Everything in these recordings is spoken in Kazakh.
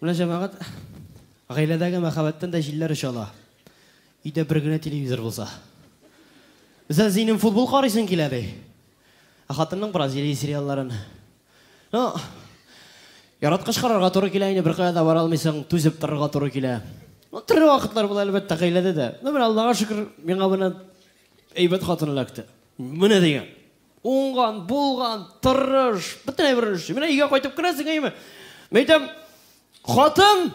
Мына жамағат ғайладағы махаббаттан да жиллер ұшала. Үйде бір күні телевизор болса. Бізден зейнім футбол қарайсын келеді. Қатынның Бразилия сериалларын. Яратқыш қарарға тұры келейіне бір қайда бар алмайсың, төзіп тұрға тұры келе. Түрі вақытлар бұл әлбәтті қайлады да. Мен Аллаға шүкір, мен қабына әйбет қатыны ләкті. Міне деген. Оңған, болған, тұрыш, біттін әйбіріш. Мен үйге қойтып кіресің әйме. Мен айтам, қатын,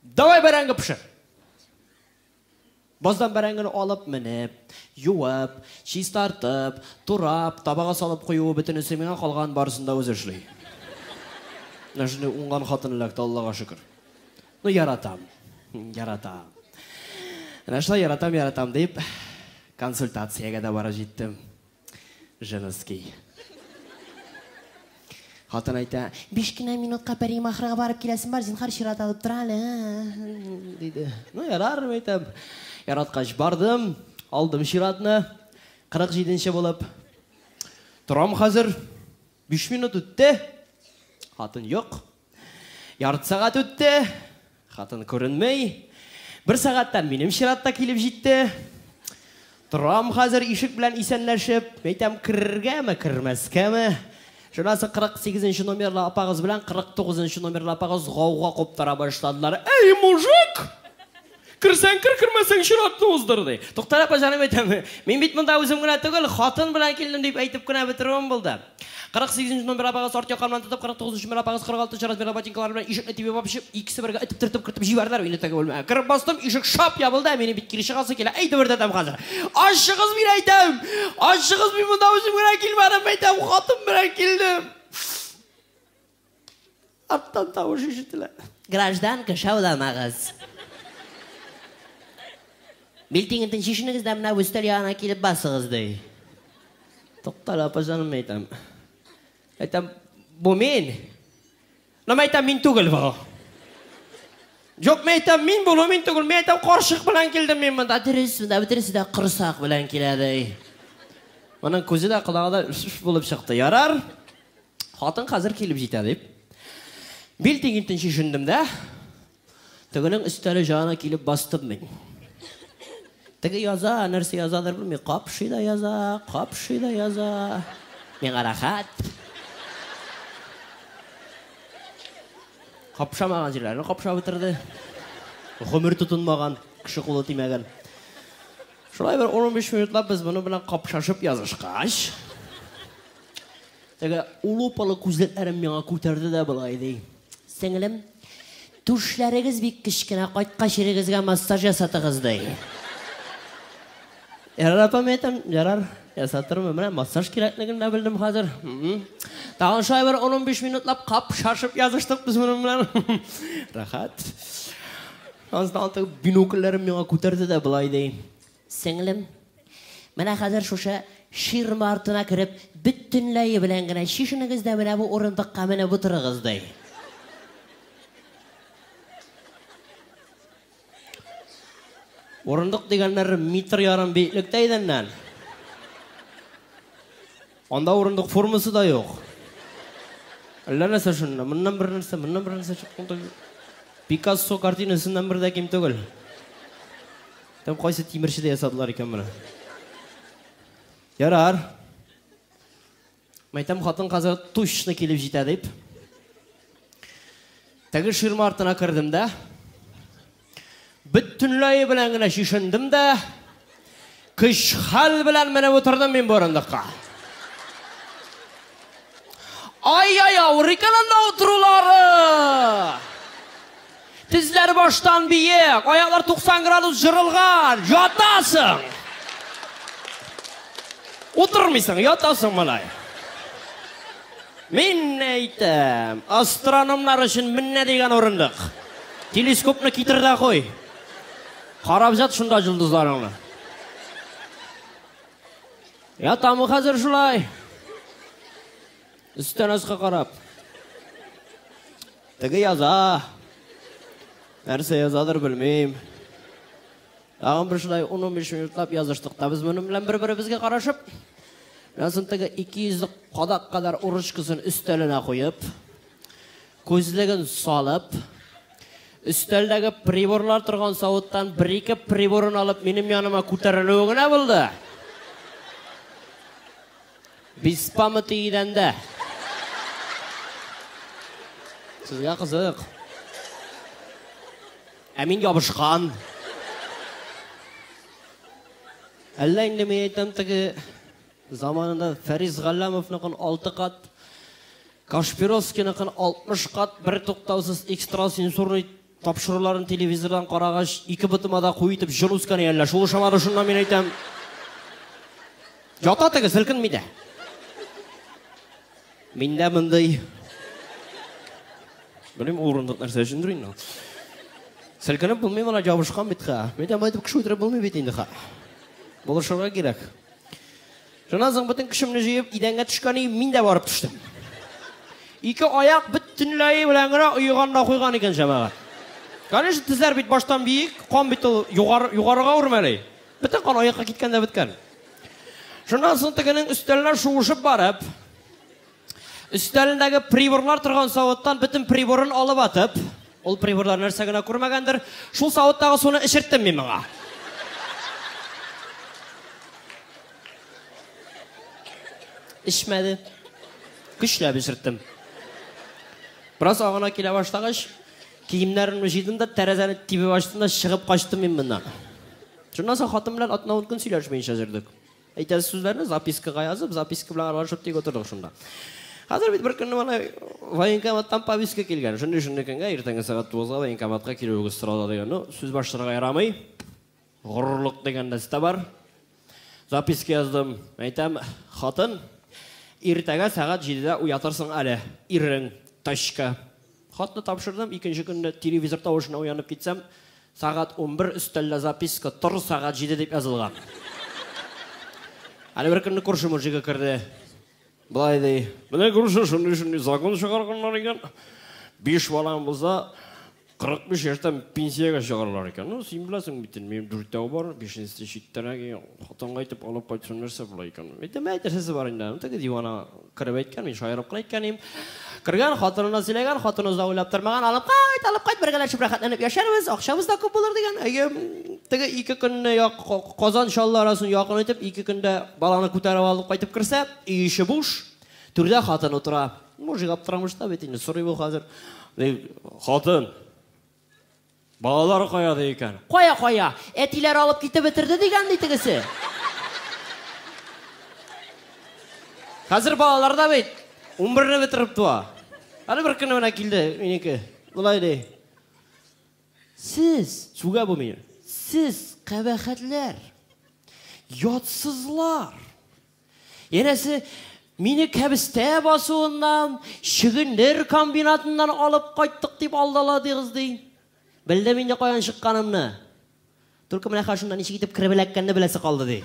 давай бәрәңгі пішір. Баздан бәрәңгіні алып мініп, юап, шиіз тартып, тұрап, табаға салып қойуы бітін үсіменен қалған барысында өзі шлей. Нәшіне оңған қатын ләкті Аллаға шүкір. Ну, яратам. Нәшіла яратам дейіп, консультацияға да бара жеттім. Женский. Қатын айта, 5 минутқа пәрейім ақыраға барып келесін бар, зинхар шират алып тұралы. Дейді. Ну, ярарым айтам. Яратқаш бардым, алдым ширатыны, 47-ші болып. Тұрам қазір, 5 минут өтті, қатын жоқ. Ярты сағат өтті, қатын көрінмей. 1 сағаттан менім ширатта келіп жетті. Тұрам қазір ишік білән исәнләшіп, айтам, кіргәмі, кірмәскәмі. Жынасы 48-ші номерлі апағыз білән 49-ші номерлі апағыз ғауға қоптара башладылар. Эй, мужик! Кірсәң кір, кірмәсәң ширатты оздырды. Тоқтар апа жаным айтам, мен бит мұнда өзім күнә түгіл, қатын білән келдім деп айтып күнә бітіруім болды. 48-ші номер апағыз ортия қарман тұтып, 49-ші номер апағыз 46-ші размер ботинкалар білән ишікні тебе бапшып, ikisi бірге үтіп түртіп кіртіп жибардылар үйіне тәгі бөлме. Кіріп бастым, ишік шап ябылды, мені бит келеші қалсы келі. Әйді бірді әдім қазір. Ашығыз мен айтам, ашығыз мен мұнда өзім күнә келмедім, айтам, қатын білән келдім. Арттан тауыш ешітілі. Гражданка шауламағыз. Белтеңінтін шешініңізді мұна өстел яғына келіп басығызды. Тоқтар апа жаным айтам. Айтам, бұл мен. Нам айтам, мен түгіл бұл. Жоқ, мен айтам, мен бұл, мен түгіл. Мен айтам, қоршық білән келдім мен мұнда. Дәрісі де құрсақ білән келеді. Оның көзі де құлағы да үш болып шықты. Ярар, қатын қазір келіп жетеді. Белтеңінтін шешіндім да. Түгінің үстелі жағына келіп бастым мен. Тігі яза, нәрсе язадыр білмей, қапшыда яза. Мен қарақат. Қапшамаған жерлерін қапша бітірді. Ғұмыр тұтынмаған, кіші қолы тимеген. Шылай бір 15 минутлап біз бұны білін қапшашып язышқаш. Тігі ұлупалы көзлетлерім меңа көтерді де бұлайды. Сіңілім, түшлеріңіз бек кішкіне қайтқа шеріңізге массаж жасатығызды. Ярар апам етім, ярар, ясаттырым өмірі, массаж керектігін де білдім қазір. Тағын шай бір 15 минутлап қап шашып языштық біз мұның білән. Рахат. Аздан тағы биноклерім меңа көтерді де бұлайды. Сіңілім, мына қазір шоша ширма артына кіріп, бүттінләйі білән ғына шешініңізді мына бұл орындыққа мені бұтырығызды. Орындық дегенлер метр ярым бейтлікті едіннен. Онда орындық формасы да жоқ. Әлі нәрсе шынна, мұннан бір нәрсе шыққын. Пикассо картинасынан бір дәкем түгіл. Тәм қайсы темірші де ясадылар екен мұны. Ярар. Мәйтам қатын қазір тұшына келіп жетеді. Тәгі шырма артына кірдім да. Бүттінләйі білән ғына шешіндім да, күш хал білән мені отырдым мен борындыққа. Ай, ауыр екенінде отырулары! Тізлер баштан биек, аяқлар 90 градус жырылған, жатасың! Отырмайсың, ятасың малай. Мен әйтім, астрономлар үшін мінне деген орындық. Телескопны кетірді қой. Қарап жат шында жұлдызларыңны. Ятамы қазір шылай. Үстен асқа қарап. Тігі яза. Нәрсе язадыр білмейм. Ағын бір шылай 10-15 минутлап языштықта біз мұны білен бір-бірі бізге қарашып. Ясын тігі 200 қадақ қадар ұрышқысын үстеліне қойып, көзілігін салып, Üsteldagi priborlar turgan savutdan 1-2 priborun alıp benim yanıma ko'tariluvgina bo'ldi. Bispamı tiyidende. Sizga qiziq. Amin yopishqan. Alla endi men aytamdiki zamonida Fariz G'allamovning 6 qat, Kashpirovskiyning 60 qat bir to'xtovsiz ekstrasensorniy topshiriqlarni televizordan qarag'ach 2 bitimada qo'yitib jiluskani yallash. O'shamada shundan men aytam. Yotatiga silkinmaydi. Menda bunday Benim o'rindiq narsa tushuntiring. Silkinib bo'lmayman, mana javoshqan bitqa. Men ham aytib kishi o'tirib bo'lmaydi endi ha. Bo'lishga kerak. Shundan so'ng butun kuchimni jiyib, idanga tushganim minda borib tushdim. 2 oyoq butunlay bilangina uyg'onda qo'ygan ekan jamaat. Qanish tizlar bit boshdan biyiq, qon bit yuqoriga urmalay. Butun qon oyoqqa ketganda bitgan. Shundan so'ng teganing ustallar shuvishib borib, üstelindagi priborlar turgan savutdan bütün priborini olib atib, ol priborlar narsagina ko'rmagandir, shu savutdagi suvni ishirtdim men menga. İçmedi. Güçlab ishirtdim. Biroz og'ina kela boshlagach, kiyimlarimni yechdim da tarazani tibib ochdim, chiqib qochdim men bundan. Shundan so'ng xotin bilan otna kun suylashmaycha jirdik. Aytasiz so'zlarni zapiskaga yozib, zapiska bilan aralashib o'tirdik shunda. Hozir bir kuni mana voyenkomatdan paviska kelgan. Shunday ekanga ertangi soat 9 ga voyenkomatga kelib istirada deganni so'z boshlariga yaramay, g'ururlik degan narsa bor. Zapiska yozdim. Aytam, xotin ertaga soat 7 da uyatirsin ali. Iring tashka. Xotni topshirdim. Ikkinchi kunda televizor tovushina uyanib ketsam, soat 11 ustalda zapiska tur soat 7 deb yozilgan. Ali bir kuni ko'rishimizga kirdi. Bulay dey. Buna görüşü şunday zakon çıkarganlar ekan. 5 balam bolsa 45 yaşdan pensiyaga çıkarlar ekan. Sen bilasan bitin, men durtav bor, 5-chi shittaragi xotinga aytib olib qo'ysin narsa bo'lay ekan. Aytdim, aytasiz bor endi. Unga divona kirib aytgan, men shoir o'qib aytganim. Kirgan xotinini silagan, xotinini o'ylab turmagan, olib qayt birgalashib rohatlanib yasharmiz, oqshomizda ko'p bo'lar degan. Agar tega 2 kunni yo'q Qozon shollarasin yoqin o'tib 2 kunda balani ko'tarib olib qaytib kirsa, ishi bo'sh. Turda xotin o'tira. Mujib olib turamiz-da, betini so'raydi hozir. Xotin balalar qo'yadi ekan. Qo'ya. Etilar olib ketib bitirdi degan deytigisi. Hozir balalarda bet 11 ni bitiribdi va. Hali bir kuni mana keldi meniki. Bulay dey. Siz suvga bo'lmaydi. Siz qabahatlar. Yotsizlar. Yenasi meni kabista bosuvidan, shigindir kombinatidan olib qaytdik deb aldaladingiz dey. Bildi menga qo'yan chiqqanimni. Turki mana shundan ichiga ketib kirib bilakkanni bilasi qoldi dey.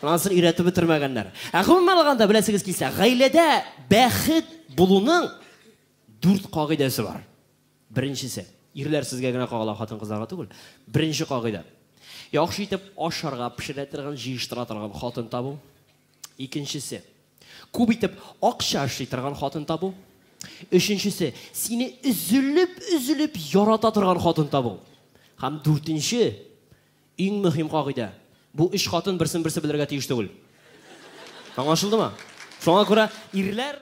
Nasıl üretib bitirmaganlar. Umuman olganda bilasiz kelsa, g'aylada baxit buluning 4 qoidasi bor. Birinchisi, erlar sizgagina qo'g'ala xotin qizlarga tugul. Birinchi qoida. Yaxshi etib oshirga pishiratirgan, yeyishtiradigan xotin topu. Ikkinchisi, ko'p etib oqshashtirgan xotin topu. Uchinchisi, seni üzülüp yaratadigan xotin topu. Ham 4-chi, eng muhim qoida. Bu ish xotin birsin-birsi bilirga tegishli tugul. Anlaşıldımı? Şuna ko'ra erlar